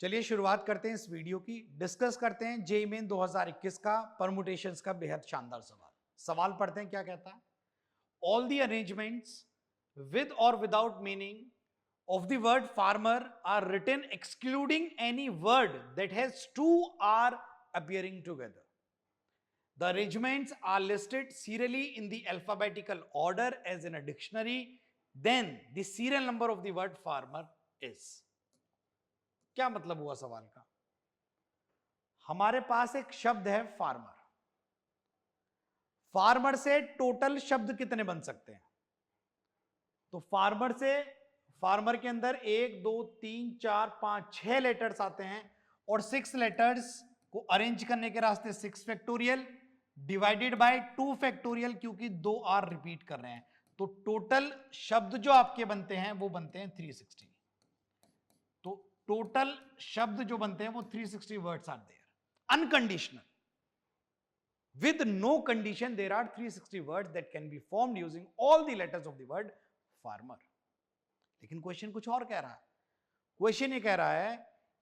चलिए शुरुआत करते हैं इस वीडियो की। डिस्कस करते हैं जेईई मेन 2021 का परमुटेशंस का बेहद शानदार सवाल पढ़ते हैं। क्या कहता है? ऑल द अरेंजमेंट्स विद और without meaning of the word farmer are written excluding any word that has two R appearing together. The arrangements are listed serially in the alphabetical order as in a dictionary. Then the serial number of the word farmer is. क्या मतलब हुआ सवाल का? हमारे पास एक शब्द है farmer. Farmer से टोटल शब्द कितने बन सकते हैं? तो फार्मर के अंदर 1 2 3 4 5 6 लेटर्स आते हैं और 6 लेटर्स को अरेंज करने के रास्ते 6 फैक्टोरियल डिवाइडेड बाय 2 फैक्टोरियल, क्योंकि 2 आर रिपीट कर रहे हैं तो टोटल शब्द जो आपके बनते हैं वो बनते हैं 360। तो टोटल शब्द जो बनते हैं वो 360 words are there unconditional. With no condition, there are 360 words that can be formed using all the letters of the word farmer. लेकिन क्वेश्चन कुछ और कह रहा है। क्वेश्चन ये कह रहा है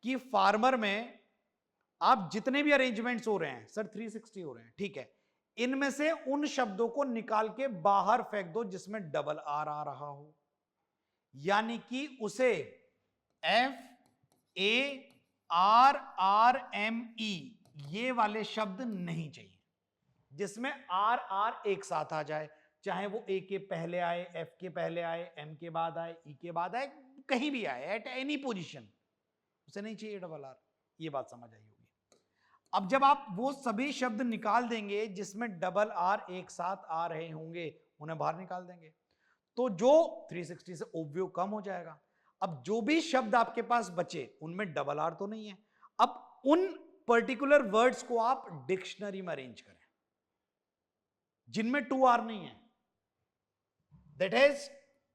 कि फार्मर में आप जितने भी अरेंजमेंट्स हो रहे हैं, सर 360 हो रहे हैं, ठीक है, इनमें से उन शब्दों को निकाल के बाहर फेंक दो जिसमें डबल आर आ रहा हो, यानी कि उसे FARRME ये वाले शब्द नहीं चाहिए जिसमें आर आर एक साथ आ जाए, चाहे वो ए के पहले आए, एफ के पहले आए, एम के बाद आए, ई के बाद आए, कहीं भी आए, एट एनी पोजीशन, उसे नहीं चाहिए डबल आर। ये बात समझ आई होगी। अब जब आप वो सभी शब्द निकाल देंगे जिसमें डबल आर एक साथ आ रहे होंगे, उन्हें बाहर निकाल देंगे तो जो 360 से ओब्वियो कम हो जाएगा। अब जो भी शब्द आपके पास बचे उनमें डबल आर तो नहीं है। अब उन पर्टिकुलर वर्ड्स को आप डिक्शनरी में अरेंज करें जिनमें 2 आर नहीं है, that has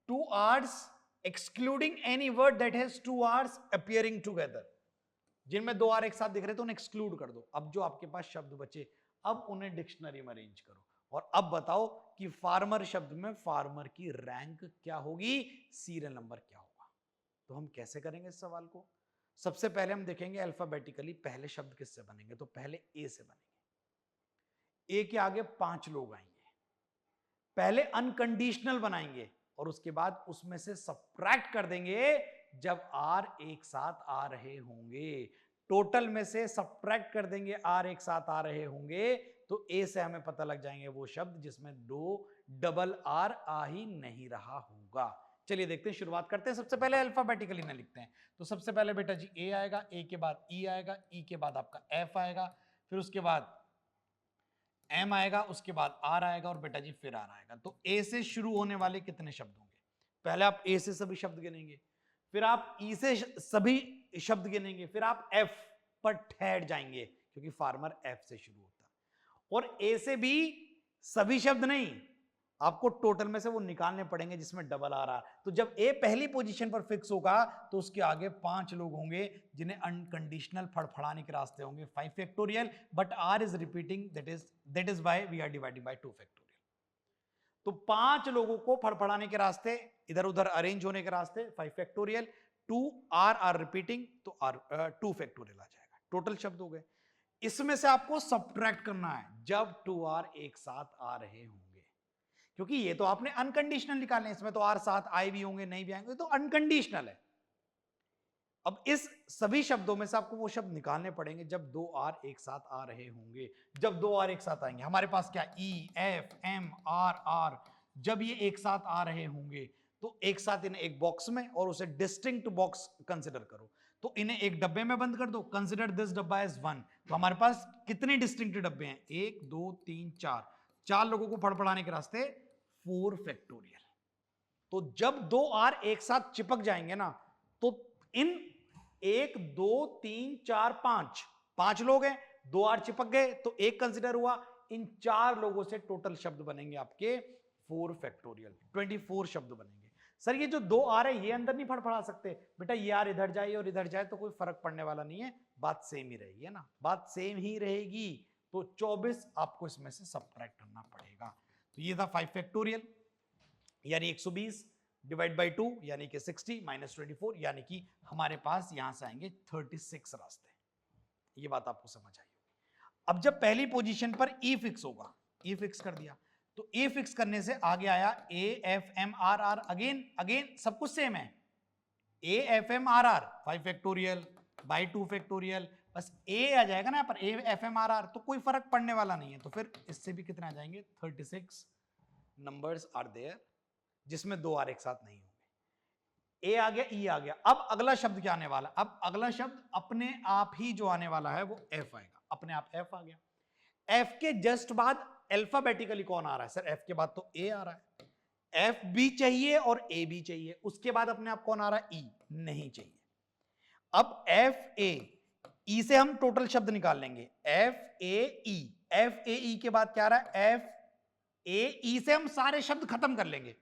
2 R's excluding any word that has 2 R's appearing together. जिनमें 2 आर एक साथ दिख रहे तो उन्हें एक्सक्लूड कर दो। अब जो आपके पास शब्द बचे अब उन्हें डिक्शनरी में अरेंज करो और अब बताओ कि फार्मर शब्द में फार्मर की रैंक क्या होगी, सीरियल नंबर क्या होगा। तो हम कैसे करेंगे इस सवाल को? सबसे पहले हम देखेंगे अल्फाबेटिकली पहले शब्द किससे बनेंगे। तो पहले ए से बनेंगे। ए के आगे 5 लोग आएंगे। पहले अनकंडीशनल बनाएंगे और उसके बाद उसमें से सब्ट्रैक्ट कर देंगे जब आर एक साथ आ रहे होंगे। टोटल में से सब्ट्रैक्ट कर देंगे आर एक साथ आ रहे होंगे तो ए से हमें पता लग जाएंगे वो शब्द जिसमें 2 डबल आर आ ही नहीं रहा होगा। चलिए देखते हैं, शुरुआत करते हैं। सबसे पहले अल्फाबेटिकली ना लिखते हैं। तो सबसे पहले बेटा जी ए आएगा, ए के बाद ई आएगा, ई के बाद आपका एफ आएगा, फिर उसके बाद एम आएगा, उसके बाद आर आएगा और बेटा जी फिर आर आएगा। तो ए से शुरू होने वाले कितने शब्द होंगे? पहले आप ए से सभी शब्द गिनेंगे, फिर आप ई से सभी शब्द गिनेंगे, फिर आप एफ पर ठहर जाएंगे क्योंकि फार्मर एफ से शुरू होता है। और ए से भी सभी शब्द नहीं, आपको टोटल में से वो निकालने पड़ेंगे जिसमें डबल आर आ। तो जब ए पहली पोजीशन पर फिक्स होगा तो उसके आगे 5 लोग होंगे जिन्हें अनकंडीशनल फड़फड़ाने के रास्ते होंगे 5 factorial, but R is repeating, that is why we are dividing by 2 factorial. तो 5 लोगों को फड़फड़ाने के रास्ते, इधर उधर अरेंज होने के रास्ते 5 फैक्टोरियल, 2 आर रिपीटिंग तो आर 2 फैक्टोरियल आ जाएगा। टोटल शब्द हो गए। इसमें से आपको सब्ट्रैक्ट करना है जब 2 आर एक साथ आ रहे होंगे, क्योंकि ये तो आपने अनकंडीशनल निकाले, इसमें तो आर साथ आए भी होंगे नहीं भी आएंगे, तो अनकंडीशनल है। अब इस सभी शब्दों में से आपको वो शब्द निकालने पड़ेंगे जब 2 आर एक साथ आ रहे होंगे। जब 2 आर एक साथ आएंगे, हमारे पास क्या E F M R R, जब ये एक साथ आ रहे होंगे तो एक साथ इन्हें एक बॉक्स में और उसे डिस्टिंक्ट बॉक्स कंसिडर करो। तो इन्हें एक डब्बे में बंद कर दो, कंसिडर दिस डब्बा एज 1। तो हमारे पास कितने डिस्टिंक्ट डब्बे हैं? 1 2 3 4 लोगों को फड़फड़ाने के रास्ते 4 फैक्टोरियल। तो जब 2 आर एक साथ चिपक जाएंगे ना तो इन 1 2 3 4 5 लोग हैं, 2 आर चिपक गए तो एक कंसिडर हुआ। इन 4 लोगों से टोटल शब्द बनेंगे आपके 4 फैक्टोरियल, 24 शब्द बनेंगे। सर ये जो 2 आर है ये अंदर नहीं फड़फड़ा सकते? बेटा ये आर इधर जाए और इधर जाए तो कोई फर्क पड़ने वाला नहीं है, बात सेम ही रहेगी, है ना, बात सेम ही रहेगी। तो 24 आपको इसमें से सब्ट्रैक्ट करना पड़ेगा। तो ये था 5 फैक्टोरियल यानी 120, डिवाइड बाई 2 यानी कि 60 माइनस 24 यानी कि हमारे पास यहां से आएंगे 36 रास्ते। ये बात आपको समझ आई। अब जब पहली पोजीशन पर ई फिक्स होगा, ई फिक्स कर दिया, तो ए फिक्स करने से आगे आया A F M R R, again सब कुछ सेम है, A F M R R 5 factorial by 2 factorial, बस ए आ जाएगा ना पर A F M R R, तो कोई फर्क पड़ने वाला नहीं है। तो फिर इससे भी कितने आ जाएंगे 36 नंबर्स आर देयर, जिसमें 2 आर एक साथ नहीं होंगे। ए आ गया, ई आ गया। अब अगला शब्द क्या आने वाला? अब अगला शब्द अपने आप ही जो आने वाला है वो एफ आएगा, अपने आप एफ आ गया। एफ के जस्ट बाद अल्फाबेटिकली कौन आ रहा है? सर एफ के बाद तो ए आ रहा है, एफ भी चाहिए और ए भी चाहिए, उसके बाद अपने आप कौन आ रहा है? ई नहीं चाहिए। अब एफ ए ई से हम टोटल शब्द निकाल लेंगे, F A E, F A ई के बाद क्या आ रहा है? एफ ए ई से हम सारे शब्द खत्म कर लेंगे,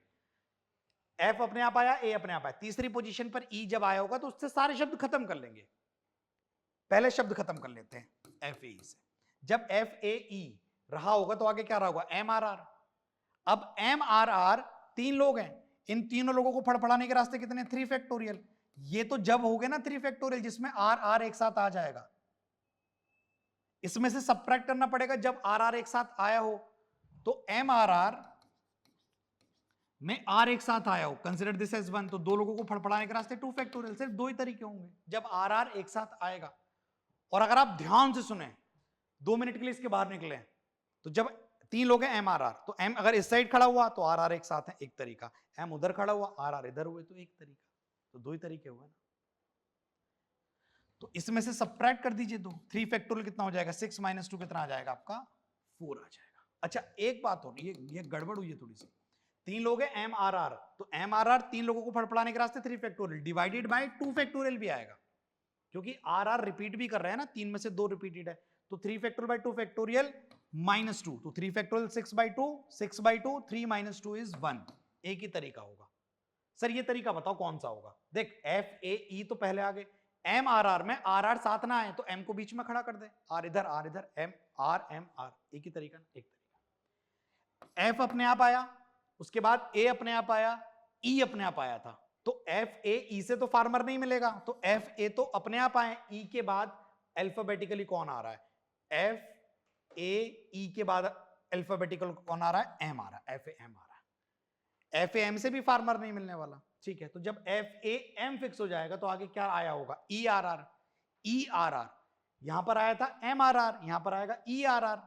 एफ अपने आप आया, ए अपने आप आया, तीसरी पोजीशन पर ई जब आया होगा तो उससे सारे शब्द खत्म कर लेंगे। पहले शब्द खत्म कर लेते हैं एफ ए ई से। जब एफ ए ई रहा होगा तो आगे क्या रहा होगा? M R R. अब एम आर आर 3 लोग हैं, इन तीनों लोगों को फड़फड़ाने के रास्ते कितने? 3 फैक्टोरियल। ये तो जब हो गए ना 3 फैक्टोरियल जिसमें आर आर एक साथ आ जाएगा, इसमें से सबट्रैक्ट करना पड़ेगा जब आर आर एक साथ आया हो। तो एम आर आर में आर एक साथ आया हो, कंसिडर दिस एज 1, तो 2 लोगों को फड़फड़ाने के रास्ते 2 फैक्टोरियल। सिर्फ 2 ही तरीके होंगे जब आर आर एक साथ आएगा। और अगर आप ध्यान से सुने, 2 मिनट के लिए इसके बाहर निकले, तो जब 3 लोग हैं एम आर आर, तो एम अगर इस साइड खड़ा हुआ तो आर आर एक साथ है, एक तरीका, एम उधर खड़ा हुआ आर आर इधर हुए तो एक तरीका, तो 2 ही तरीके हुए ना। तो इसमें से सबट्रैक्ट कर दीजिए 2, 3 फैक्टोरियल कितना हो जाएगा? 6 माइनस 2 कितना आ जाएगा आपका? 4 आ जाएगा। अच्छा एक बात और, ये गड़बड़ हुई है थोड़ी सी। 3 लोग हैं एम आर आर, तो एम आर आर 3 लोगों को फड़फड़ाने के रास्ते 3 फैक्टोरियल डिवाइडेड बाय 2 फैक्टोरियल भी आएगा, क्योंकि आर आर रिपीट भी कर रहे हैं ना, 3 में से 2 रिपीटेड है, तो 3 फैक्टोरियल बाय 2 फैक्टोरियल माइनस 2, तो 3 factorial 6 by 2, 6 by 2, 3 minus 2 is 1। एक ही तरीका होगा। सर ये तरीका बताओ कौन सा होगा? देख एफ ए ई तो पहले आ गए, एम आर आर में आर आर साथ ना आए तो एम को बीच में खड़ा कर दे, आर इधर एम आर, एक ही तरीका ना, एक तरीका। एफ अपने आप आया, उसके बाद ए अपने आप आया, ई अपने आप आया था, तो एफ ए ई से तो फार्मर नहीं मिलेगा, तो एफ ए तो अपने आप आए, ई के बाद अल्फाबेटिकली कौन आ रहा है? एफ ए ई के बाद अल्फाबेटिकल कौन आ रहा है? एम आ रहा है, एफ ए एम आ रहा है। एफ ए एम से भी फार्मर नहीं मिलने वाला, ठीक है। तो जब एफ ए एम फिक्स हो जाएगा तो आगे क्या आया होगा? E R R, E R R, यहां पर आया था एम आर आर, यहां पर आएगा ई आर आर,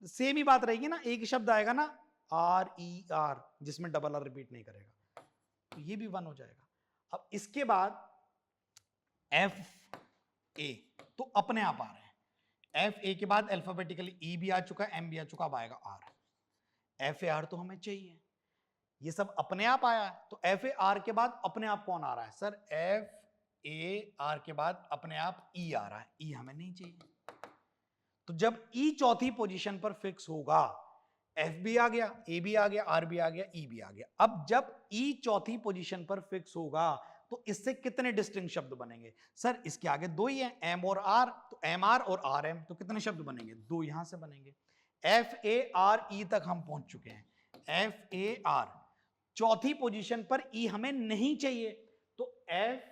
सेम ही बात रहेगी ना, एक शब्द आएगा ना आर ई आर, जिसमें डबल आर रिपीट नहीं करेगा, तो ये भी 1 हो जाएगा। अब इसके बाद एफ ए तो अपने आप आ रहे हैं, एफ ए के बाद अल्फाबेटिकली ई भी आ चुका है, एम भी आ चुका, अब आएगा आर। एफ ए आर तो हमें चाहिए, ये सब अपने आप आया है, तो एफ ए आर के बाद अपने आप कौन आ रहा है? सर एफ ए आर के बाद अपने आप ई आ रहा है, ई हमें नहीं चाहिए। तो जब ई चौथी पोजीशन पर फिक्स होगा, एफ भी आ गया, ए भी आ गया, आर भी आ गया, ई भी आ गया। अब जब ई चौथी पोजीशन पर फिक्स होगा तो इससे कितने डिस्टिंक्ट शब्द बनेंगे? सर इसके आगे 2 ही है, एम और आर, तो एम आर और आर एम, तो कितने शब्द बनेंगे? 2 यहां से बनेंगे। एफ ए आर ई तक हम पहुंच चुके हैं, एफ ए आर चौथी पोजीशन पर ई हमें नहीं चाहिए, तो एफ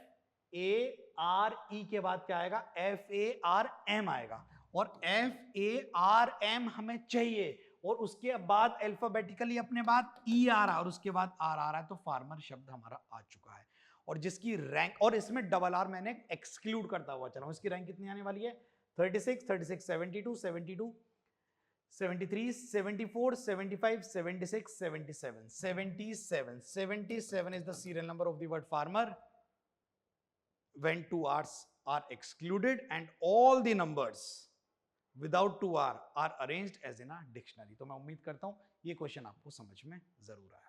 ए आर ई के बाद क्या आएगा? एफ ए आर एम आएगा, और एफ ए आर एम हमें चाहिए, और उसके बाद अल्फाबेटिकली अपने बाद ई आ रहा है और उसके बाद आर आ रहा है, तो फार्मर शब्द हमारा आ चुका है। और जिसकी रैंक, और इसमें डबल आर मैंने एक्सक्लूड करता हुआ चला हूं, इसकी रैंक कितनी आने वाली है? 36, 36, 72, 72, 73, 74, 75, 76, 77, 77. 77 is the serial number of the word farmer when 2 R's are excluded and all the numbers without 2 R are arranged as in a dictionary. तो मैं उम्मीद करता हूं ये क्वेश्चन आपको समझ में जरूर आया।